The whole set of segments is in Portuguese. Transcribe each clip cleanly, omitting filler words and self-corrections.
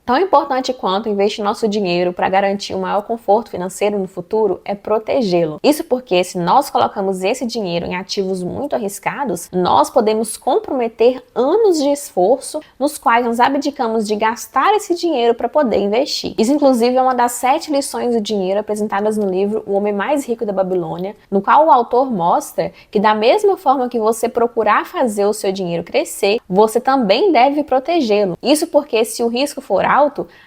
Tão importante quanto investir nosso dinheiro para garantir um maior conforto financeiro no futuro é protegê-lo. Isso porque se nós colocamos esse dinheiro em ativos muito arriscados, nós podemos comprometer anos de esforço nos quais nós abdicamos de gastar esse dinheiro para poder investir. Isso inclusive é uma das 7 lições do dinheiro apresentadas no livro O Homem Mais Rico da Babilônia, no qual o autor mostra que da mesma forma que você procurar fazer o seu dinheiro crescer, você também deve protegê-lo. Isso porque se o risco for alto,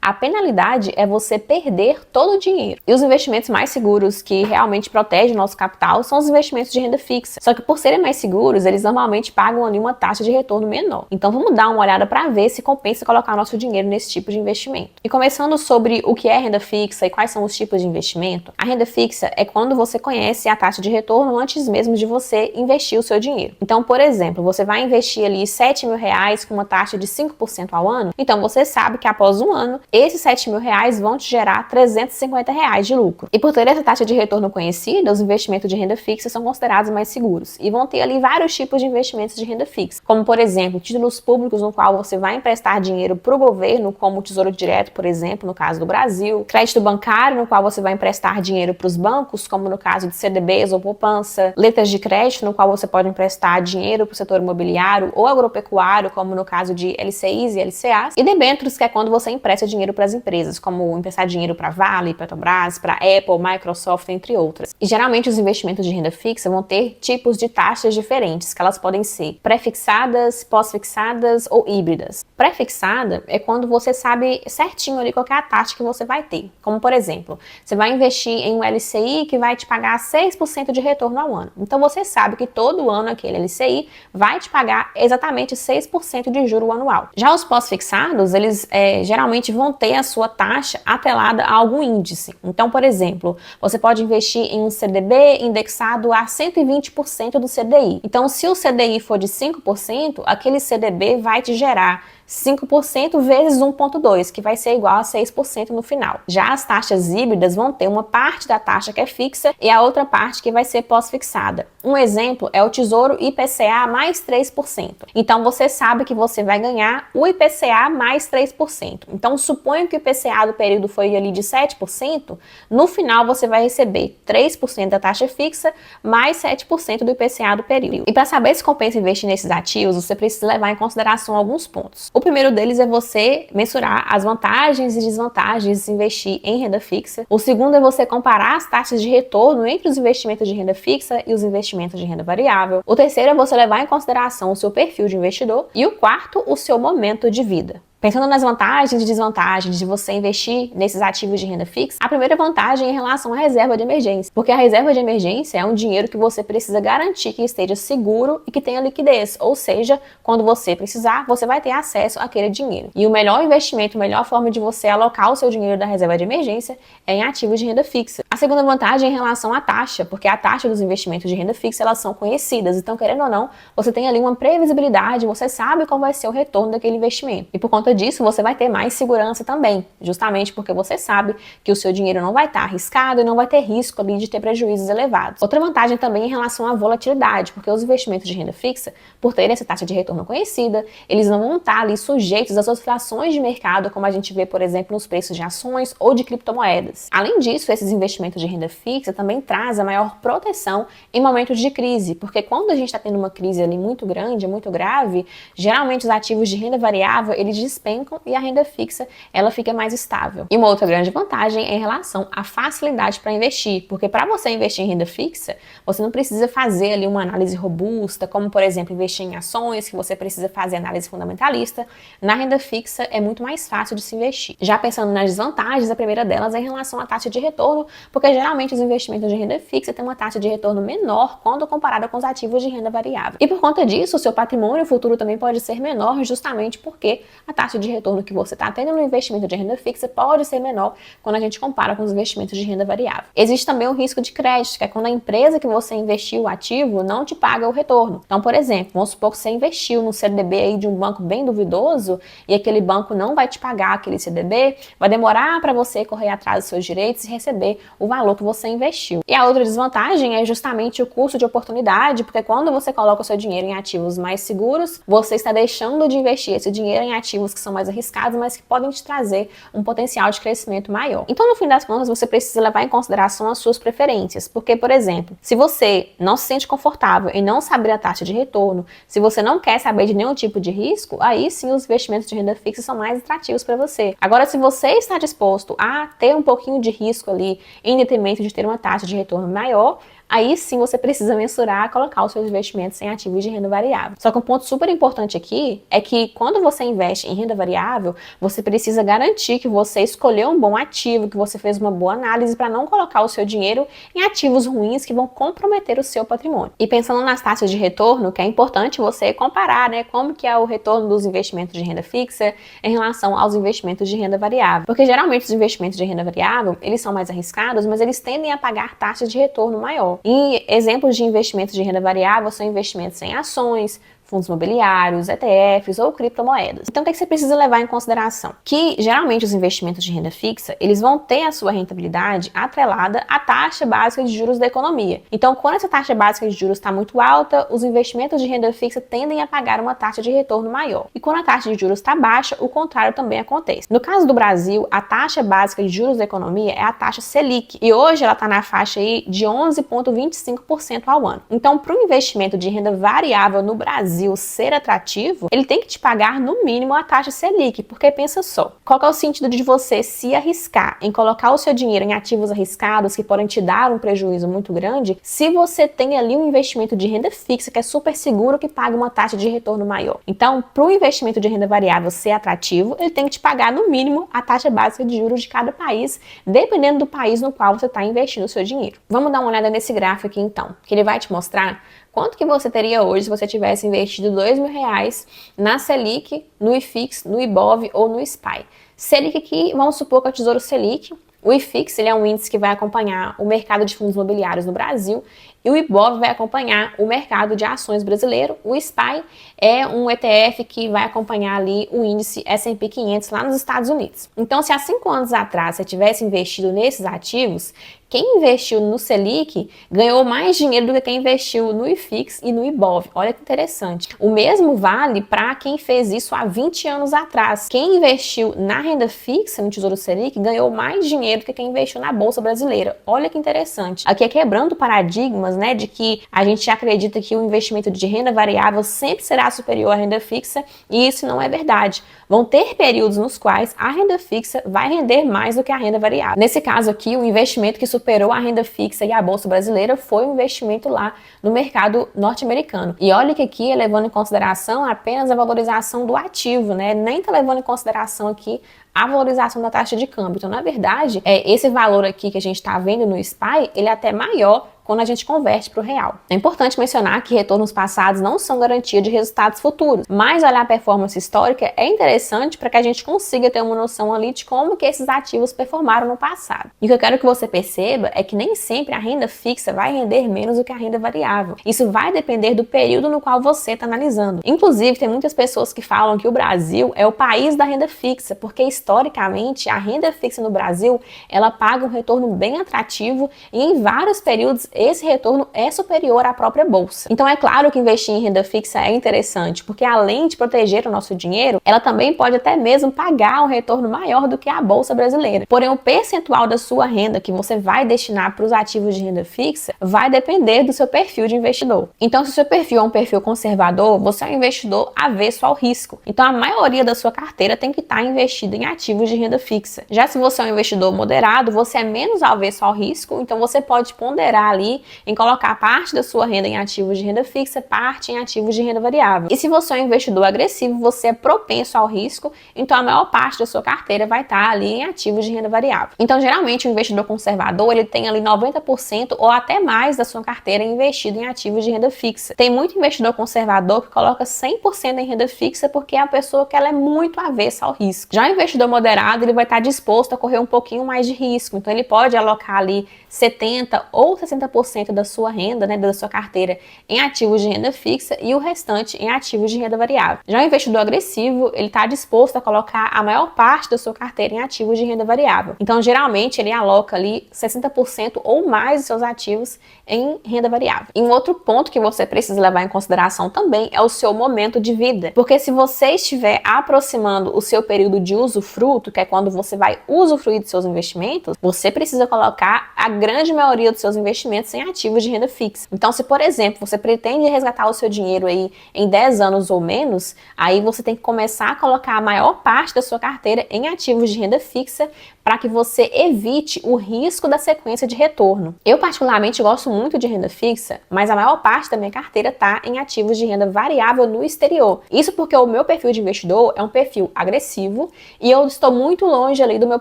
a penalidade é você perder todo o dinheiro. E os investimentos mais seguros que realmente protegem o nosso capital são os investimentos de renda fixa. Só que por serem mais seguros, eles normalmente pagam ali uma taxa de retorno menor. Então vamos dar uma olhada para ver se compensa colocar nosso dinheiro nesse tipo de investimento. E começando sobre o que é renda fixa e quais são os tipos de investimento, a renda fixa é quando você conhece a taxa de retorno antes mesmo de você investir o seu dinheiro. Então, por exemplo, você vai investir ali R$7.000 com uma taxa de 5% ao ano, então você sabe que após um ano, esses R$7.000 vão te gerar R$350 de lucro. E por ter essa taxa de retorno conhecida, os investimentos de renda fixa são considerados mais seguros. E vão ter ali vários tipos de investimentos de renda fixa, como por exemplo, títulos públicos no qual você vai emprestar dinheiro para o governo, como o Tesouro Direto, por exemplo, no caso do Brasil, crédito bancário, no qual você vai emprestar dinheiro para os bancos, como no caso de CDBs ou poupança, letras de crédito, no qual você pode emprestar dinheiro para o setor imobiliário ou agropecuário, como no caso de LCIs e LCAs, e debêntures, que é quando você empresta dinheiro para as empresas, como emprestar dinheiro para Vale, Petrobras, para Apple, Microsoft, entre outras. E geralmente os investimentos de renda fixa vão ter tipos de taxas diferentes, que elas podem ser pré-fixadas, pós-fixadas ou híbridas. Pré-fixada é quando você sabe certinho ali qual é a taxa que você vai ter. Como por exemplo, você vai investir em um LCI que vai te pagar 6% de retorno ao ano. Então você sabe que todo ano aquele LCI vai te pagar exatamente 6% de juro anual. Já os pós-fixados, eles geralmente vão ter a sua taxa atrelada a algum índice. Então, por exemplo, você pode investir em um CDB indexado a 120% do CDI. Então, se o CDI for de 5%, aquele CDB vai te gerar 5% vezes 1,2, que vai ser igual a 6% no final. Já as taxas híbridas vão ter uma parte da taxa que é fixa e a outra parte que vai ser pós-fixada. Um exemplo é o Tesouro IPCA mais 3%. Então você sabe que você vai ganhar o IPCA mais 3%. Então suponha que o IPCA do período foi ali de 7%, no final você vai receber 3% da taxa fixa mais 7% do IPCA do período. E para saber se compensa investir nesses ativos, você precisa levar em consideração alguns pontos. O primeiro deles é você mensurar as vantagens e desvantagens de se investir em renda fixa. O segundo é você comparar as taxas de retorno entre os investimentos de renda fixa e os investimentos de renda variável. O terceiro é você levar em consideração o seu perfil de investidor. E o quarto, o seu momento de vida. Pensando nas vantagens e desvantagens de você investir nesses ativos de renda fixa, a primeira vantagem é em relação à reserva de emergência, porque a reserva de emergência é um dinheiro que você precisa garantir que esteja seguro e que tenha liquidez, ou seja, quando você precisar, você vai ter acesso àquele dinheiro. E o melhor investimento, a melhor forma de você alocar o seu dinheiro da reserva de emergência é em ativos de renda fixa. A segunda vantagem é em relação à taxa, porque a taxa dos investimentos de renda fixa, elas são conhecidas, então querendo ou não, você tem ali uma previsibilidade, você sabe qual vai ser o retorno daquele investimento. E por conta disso, você vai ter mais segurança também, justamente porque você sabe que o seu dinheiro não vai estar arriscado e não vai ter risco ali de ter prejuízos elevados. Outra vantagem também é em relação à volatilidade, porque os investimentos de renda fixa, por terem essa taxa de retorno conhecida, eles não vão estar ali sujeitos às oscilações de mercado, como a gente vê, por exemplo, nos preços de ações ou de criptomoedas. Além disso, esses investimentos de renda fixa também trazem a maior proteção em momentos de crise, porque quando a gente está tendo uma crise ali muito grande, muito grave, geralmente os ativos de renda variável, eles despencam e a renda fixa, ela fica mais estável. E uma outra grande vantagem é em relação à facilidade para investir, porque para você investir em renda fixa, você não precisa fazer ali uma análise robusta, como por exemplo, investir em ações, que você precisa fazer análise fundamentalista. Na renda fixa é muito mais fácil de se investir. Já pensando nas desvantagens, a primeira delas é em relação à taxa de retorno, porque geralmente os investimentos de renda fixa têm uma taxa de retorno menor quando comparada com os ativos de renda variável. E por conta disso, o seu patrimônio futuro também pode ser menor, justamente porque a taxa de retorno que você está tendo no investimento de renda fixa pode ser menor quando a gente compara com os investimentos de renda variável. Existe também o risco de crédito, que é quando a empresa que você investiu o ativo não te paga o retorno. Então, por exemplo, vamos supor que você investiu no CDB aí de um banco bem duvidoso e aquele banco não vai te pagar aquele CDB, vai demorar para você correr atrás dos seus direitos e receber o valor que você investiu. E a outra desvantagem é justamente o custo de oportunidade, porque quando você coloca o seu dinheiro em ativos mais seguros, você está deixando de investir esse dinheiro em ativos que são mais arriscados, mas que podem te trazer um potencial de crescimento maior. Então, no fim das contas, você precisa levar em consideração as suas preferências, porque, por exemplo, se você não se sente confortável em não saber a taxa de retorno, se você não quer saber de nenhum tipo de risco, aí sim os investimentos de renda fixa são mais atrativos para você. Agora, se você está disposto a ter um pouquinho de risco ali, em detrimento de ter uma taxa de retorno maior, aí sim você precisa mensurar, colocar os seus investimentos em ativos de renda variável. Só que um ponto super importante aqui é que quando você investe em renda variável, você precisa garantir que você escolheu um bom ativo, que você fez uma boa análise para não colocar o seu dinheiro em ativos ruins que vão comprometer o seu patrimônio. E pensando nas taxas de retorno, que é importante você comparar, né, como que é o retorno dos investimentos de renda fixa em relação aos investimentos de renda variável. Porque geralmente os investimentos de renda variável, eles são mais arriscados, mas eles tendem a pagar taxas de retorno maior. E exemplos de investimentos de renda variável são investimentos em ações, fundos imobiliários, ETFs ou criptomoedas. Então, o que você precisa levar em consideração? Que, geralmente, os investimentos de renda fixa, eles vão ter a sua rentabilidade atrelada à taxa básica de juros da economia. Então, quando essa taxa básica de juros está muito alta, os investimentos de renda fixa tendem a pagar uma taxa de retorno maior. E quando a taxa de juros está baixa, o contrário também acontece. No caso do Brasil, a taxa básica de juros da economia é a taxa Selic, e hoje ela está na faixa aí de 11,25% ao ano. Então, para o investimento de renda variável no Brasil ser atrativo, ele tem que te pagar no mínimo a taxa Selic, porque pensa só, qual que é o sentido de você se arriscar em colocar o seu dinheiro em ativos arriscados que podem te dar um prejuízo muito grande, se você tem ali um investimento de renda fixa que é super seguro, que paga uma taxa de retorno maior. Então, para o investimento de renda variável ser atrativo, ele tem que te pagar no mínimo a taxa básica de juros de cada país, dependendo do país no qual você está investindo o seu dinheiro. Vamos dar uma olhada nesse gráfico aqui então, que ele vai te mostrar quanto que você teria hoje se você tivesse investido R$2.000 na Selic, no IFIX, no IBOV ou no SPY. Selic aqui, vamos supor que é o Tesouro Selic. O IFIX, ele é um índice que vai acompanhar o mercado de fundos imobiliários no Brasil, e o IBOV vai acompanhar o mercado de ações brasileiro. O SPY é um ETF que vai acompanhar ali o índice S&P 500 lá nos Estados Unidos. Então, se há 5 anos atrás você tivesse investido nesses ativos, quem investiu no Selic ganhou mais dinheiro do que quem investiu no IFIX e no IBOV. Olha que interessante. O mesmo vale para quem fez isso há 20 anos atrás. Quem investiu na renda fixa, no Tesouro Selic, ganhou mais dinheiro do que quem investiu na Bolsa Brasileira. Olha que interessante. Aqui é quebrando paradigmas, né, de que a gente acredita que o investimento de renda variável sempre será superior à renda fixa, e isso não é verdade. Vão ter períodos nos quais a renda fixa vai render mais do que a renda variável. Nesse caso aqui, o investimento que superou a renda fixa e a Bolsa Brasileira foi o investimento lá no mercado norte-americano. E olha que aqui é levando em consideração apenas a valorização do ativo, né? Nem tá levando em consideração aqui a valorização da taxa de câmbio. Então, na verdade, esse valor aqui que a gente está vendo no SPY, ele é até maior quando a gente converte para o real. É importante mencionar que retornos passados não são garantia de resultados futuros, mas olhar a performance histórica é interessante para que a gente consiga ter uma noção ali de como que esses ativos performaram no passado. E o que eu quero que você perceba é que nem sempre a renda fixa vai render menos do que a renda variável. Isso vai depender do período no qual você está analisando. Inclusive, tem muitas pessoas que falam que o Brasil é o país da renda fixa, porque historicamente a renda fixa no Brasil, ela paga um retorno bem atrativo e em vários períodos esse retorno é superior à própria bolsa. Então é claro que investir em renda fixa é interessante, porque além de proteger o nosso dinheiro, ela também pode até mesmo pagar um retorno maior do que a bolsa brasileira. Porém, o percentual da sua renda que você vai destinar para os ativos de renda fixa vai depender do seu perfil de investidor. Então, se o seu perfil é um perfil conservador, você é um investidor avesso ao risco. Então, a maioria da sua carteira tem que estar investida em ativos de renda fixa. Já se você é um investidor moderado, você é menos avesso ao risco, então você pode ponderar ali em colocar parte da sua renda em ativos de renda fixa, parte em ativos de renda variável. E se você é um investidor agressivo, você é propenso ao risco, então a maior parte da sua carteira vai estar ali em ativos de renda variável. Então, geralmente, o investidor conservador, ele tem ali 90% ou até mais da sua carteira investido em ativos de renda fixa. Tem muito investidor conservador que coloca 100% em renda fixa porque é a pessoa que ela é muito avessa ao risco. Já o investidor moderado, ele vai estar disposto a correr um pouquinho mais de risco, então ele pode alocar ali 70% ou 60% 50% da sua renda, né, da sua carteira em ativos de renda fixa e o restante em ativos de renda variável. Já o investidor agressivo, ele está disposto a colocar a maior parte da sua carteira em ativos de renda variável. Então, geralmente, ele aloca ali 60% ou mais dos seus ativos em renda variável. E um outro ponto que você precisa levar em consideração também é o seu momento de vida. Porque se você estiver aproximando o seu período de usufruto, que é quando você vai usufruir dos seus investimentos, você precisa colocar a grande maioria dos seus investimentos em ativos de renda fixa. Então, se, por exemplo, você pretende resgatar o seu dinheiro aí em 10 anos ou menos, aí você tem que começar a colocar a maior parte da sua carteira em ativos de renda fixa para que você evite o risco da sequência de retorno. Eu, particularmente, gosto muito de renda fixa, mas a maior parte da minha carteira está em ativos de renda variável no exterior. Isso porque o meu perfil de investidor é um perfil agressivo e eu estou muito longe ali do meu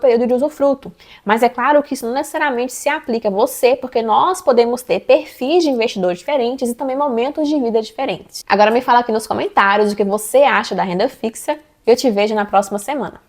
período de usufruto. Mas é claro que isso não necessariamente se aplica a você, porque nós podemos ter perfis de investidores diferentes e também momentos de vida diferentes. Agora me fala aqui nos comentários o que você acha da renda fixa e eu te vejo na próxima semana.